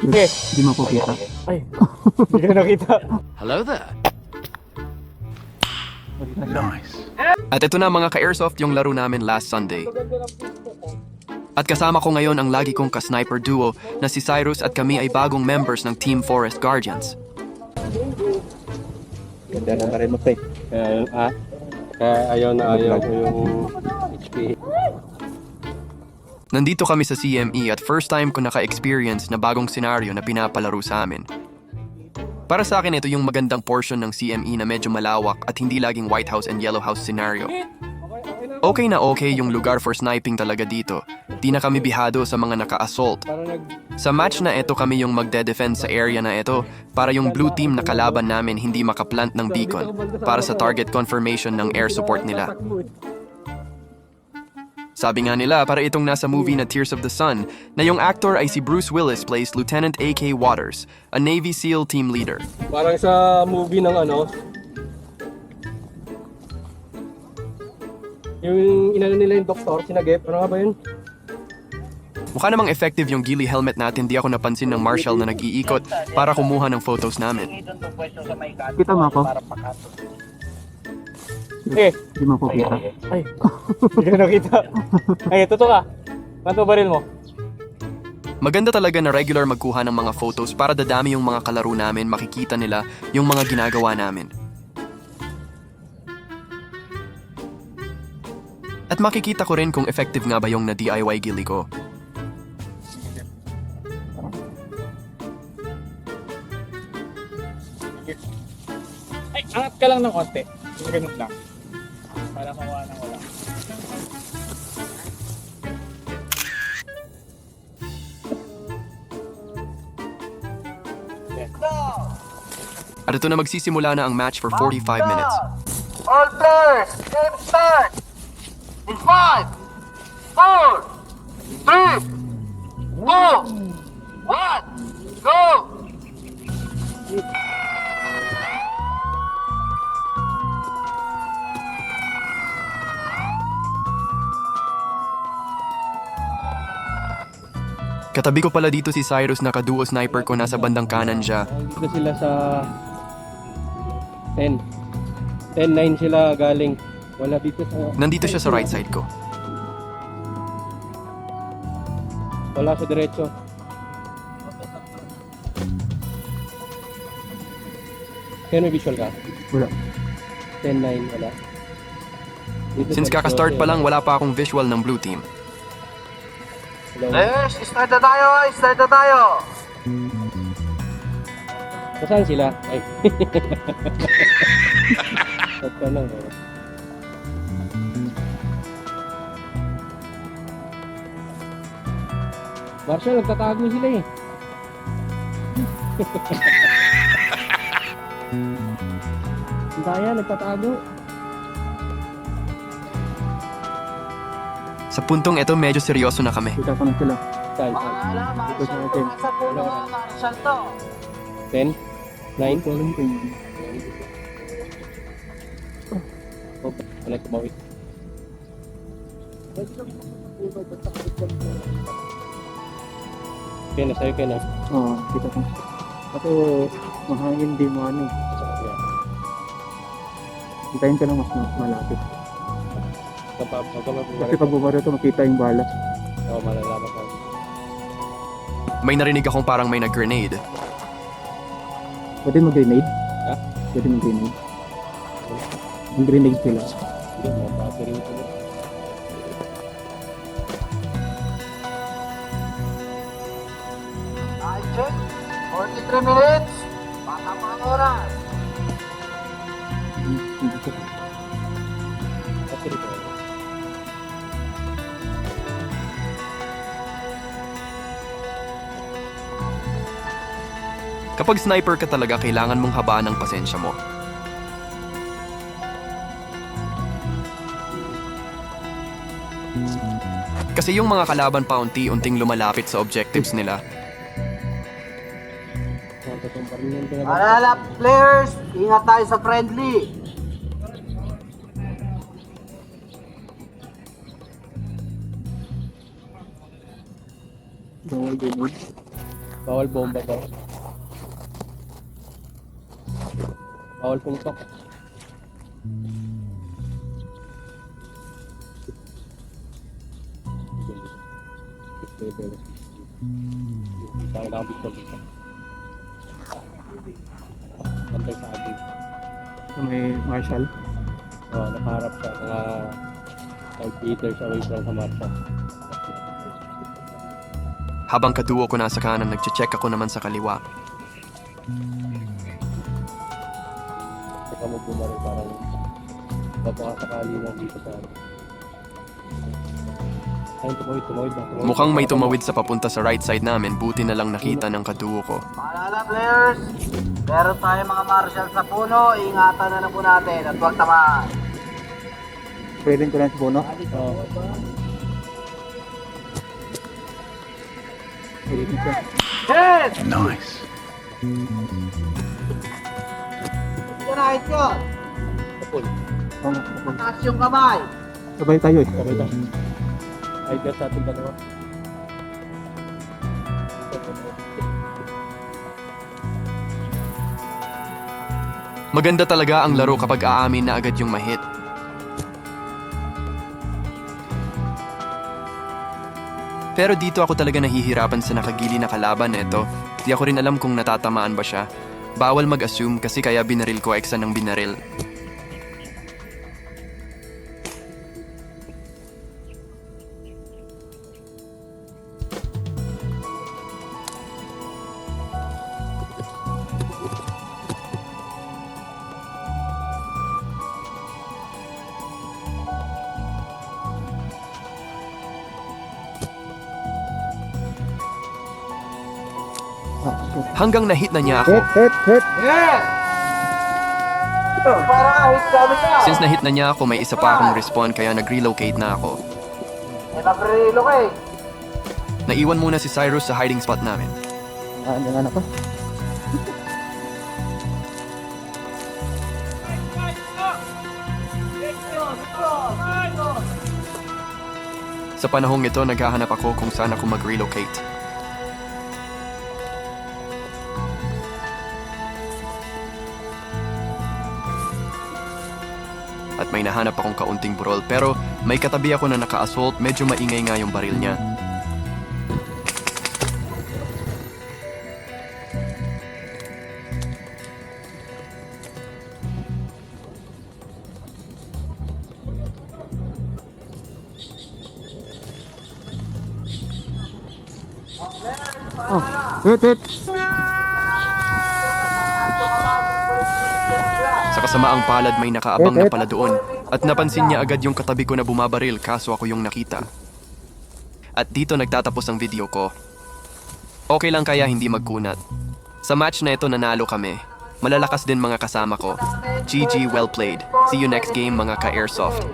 Okay. Hindi mo po kita. Ay, hindi ko nakita. Hello there. Nice. At ito na mga ka-airsoft yung laro namin last Sunday. At kasama ko ngayon ang lagi kong ka-sniper duo na si Cyrus at kami ay bagong members ng Team Forest Guardians. Ganda na rin mo, pre. Kaya ayaw na ayaw ko yung HP. Nandito kami sa CME at first time ko naka-experience na bagong senaryo na pinapalaro sa amin. Para sa akin ito yung magandang portion ng CME na medyo malawak at hindi laging White House and Yellow House scenario. Okay na okay yung lugar for sniping talaga dito. Di na kami bihado sa mga naka-assault. Sa match na ito kami yung magde-defend sa area na ito para yung blue team na kalaban namin hindi makaplant ng beacon para sa target confirmation ng air support nila. Sabi nga nila para itong nasa movie na Tears of the Sun na yung actor ay si Bruce Willis plays Lieutenant A.K. Waters, a Navy SEAL team leader. Parang sa movie ng yung inano nila yung doktor, sinagip, ano nga ba yun? Mukha namang effective yung ghillie helmet natin, di ako napansin ng marshal na nag-iikot para kumuha ng photos namin. Kita mo ako? Okay. Hindi mo po kita. Ay, hindi ko nakita. Ay, totoo ka. Kanto baril mo? Maganda talaga na regular magkuha ng mga photos para dadami yung mga kalaro namin, makikita nila yung mga ginagawa namin. At makikita ko rin kung effective nga ba yung na-DIY ghillie ko. Ay, angat ka lang ng konti. Ganun lang. Para makuha ng wala. At ito na magsisimula na ang match for 45 minutes. All players, game start! In 5, 4, 3, 2, 1, go! Katabi ko pala dito si Cyrus na kaduo sniper ko, nasa bandang kanan siya. Dito sila sa 10. 10-9 sila galing. Wala dito sa... Nandito siya sa right side ko. Wala sa diretso. Kaya may visual ka? Wala. 10-9, wala. Dito Since sa kaka-start pa diretso, lang, wala pa akong visual ng blue team. Players, start na tayo! Start na tayo! Saan sila? Ay. Start ka lang. Marshall, nagtatago sila eh. Kaya, nagtatago. Sa puntong ito, medyo seryoso na kami. Kita ko na sila. Saan? Wala, Dito sa atin. sa puno, Marshall to. 10? 9? Ito alam ko yun. Oh, wala tumawid. Okay na, sa'yo kayo na. Oo, kita ko. Ako, mahangin di mo ano. Hintayin ka lang mas malapit. Kasi pag bumara ito, makita yung bala. Oo, malalaman ka. May narinig akong parang may nag-grenade. Pwede mag-grenade? Ha? Pwede mag-grenade. Ang grenade sila. Hindi mo, battery ito. Time check, 43 minutes. Baka mga oras. Hindi ko. Battery ito. Kapag sniper ka talaga, kailangan mong habaan ang pasensya mo. Kasi yung mga kalaban pa unti-unting lumalapit sa objectives nila. Alala, players, ingat tayo sa friendly. Bawal grenade. Bawal bomba daw. Bawal puntok. Tayo nakabit ko dito. Bantay sa atin. May marshal. Nakaharap siya. Mga 5 meters away from sa marcha. Habang kaduo ko nasa kanan, nagche-check ako naman sa kaliwa. Saka mo bumaril parang papakasakali na dito sa ano. Ayun, tumawid na. Mukhang may tumawid sa papunta sa right side namin, buti na lang nakita ng kaduo ko. Paalala players, meron tayong mga marshal sa puno, ingatan na lang po natin at huwag tamaan. Pwedeng ko lang sa puno. Pwede siya. Yes! Nice. Right yun. Taas yung kamay. Sabay tayo eh. Sabay tayo. Ay, guess sa ating dalawa. Maganda talaga ang laro kapag aamin na agad yung mahit. Pero dito ako talaga nahihirapan sa nakagili na kalaban na ito. Di ako rin alam kung natatamaan ba siya. Bawal mag-assume kasi kaya binaril ko eksa ng binaril. Hanggang nahit na niya ako. Hit! Yes! Para kahit kami na. Since nahit na niya ako, may isa pa akong respawn kaya nag-relocate na ako. May nag-relocate. Naiwan muna si Cyrus sa hiding spot namin. Yung anak ko. Sa panahong ito, naghahanap ako kung saan ako mag-relocate. At may nahanap akong kaunting burol, pero may katabi ako na naka-assault, medyo maingay nga yung baril niya. Hit! Sa kasamaang palad may nakaabang na pala doon at napansin niya agad yung katabi ko na bumabaril kaso ako yung nakita. At dito nagtatapos ang video ko. Okay lang kaya hindi magkunat. Sa match na ito nanalo kami. Malalakas din mga kasama ko. GG, well played. See you next game mga ka-airsoft.